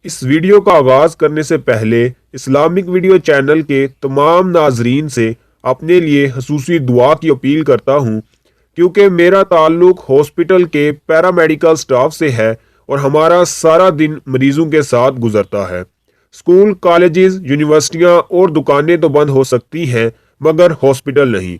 اس video کا آغاز کرنے سے پہلے اسلامک ویڈیو چینل کے تمام ناظرین سے اپنے لیے خصوصی دعا کی اپیل کرتا ہوں، کیونکہ میرا تعلق ہاسپٹل کے پیرامیڈیکل سٹاف سے ہے اور ہمارا سارا دن مریضوں کے ساتھ گزرتا ہے۔ اسکول، کالجز، یونیورسٹیاں اور دکانیں تو بند ہو سکتی ہیں مگر ہاسپٹل نہیں۔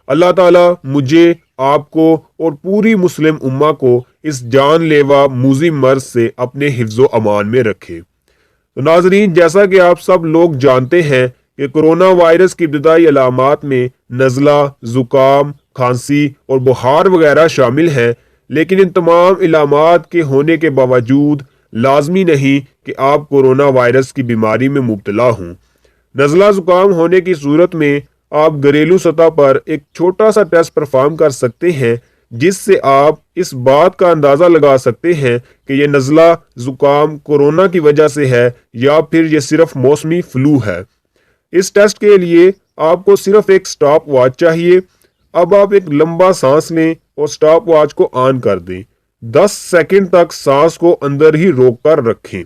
اللہ تعالیٰ مجھے، آپ کو اور پوری مسلم امہ کو اس جان لیوا موذی مرض سے اپنے حفظ و امان میں رکھے۔ تو ناظرین، جیسا کہ آپ سب لوگ جانتے ہیں کہ کرونا وائرس کی ابتدائی علامات میں نزلہ، زکام، کھانسی اور بخار وغیرہ شامل ہیں، لیکن ان تمام علامات کے ہونے کے باوجود لازمی نہیں کہ آپ کرونا وائرس کی بیماری میں مبتلا ہوں۔ نزلہ زکام ہونے کی صورت میں آپ گھریلو سطح پر ایک چھوٹا سا ٹیسٹ پرفارم کر سکتے ہیں، جس سے آپ اس بات کا اندازہ لگا سکتے ہیں کہ یہ نزلہ زکام کورونا کی وجہ سے ہے یا پھر یہ صرف موسمی فلو ہے۔ اس ٹیسٹ کے لیے آپ کو صرف ایک سٹاپ واچ چاہیے۔ اب آپ ایک لمبا سانس لیں اور سٹاپ واچ کو آن کر دیں۔ 10 سیکنڈ تک سانس کو اندر ہی روک کر رکھیں۔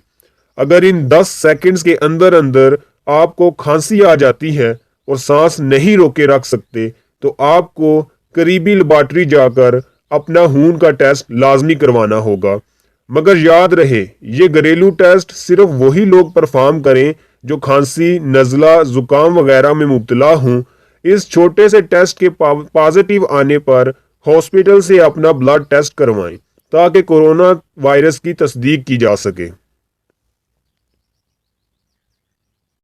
اگر ان 10 سیکنڈز کے اندر اندر آپ کو کھانسی آ جاتی ہے اور سانس نہیں روکے رکھ سکتے تو آپ کو قریبی لیبارٹری جا کر اپنا خون کا ٹیسٹ لازمی کروانا ہوگا۔ مگر یاد رہے، یہ گھریلو ٹیسٹ صرف وہی لوگ پرفارم کریں جو کھانسی، نزلہ، زکام وغیرہ میں مبتلا ہوں۔ اس چھوٹے سے ٹیسٹ کے پازیٹیو آنے پر ہاسپٹل سے اپنا بلڈ ٹیسٹ کروائیں تاکہ کورونا وائرس کی تصدیق کی جا سکے۔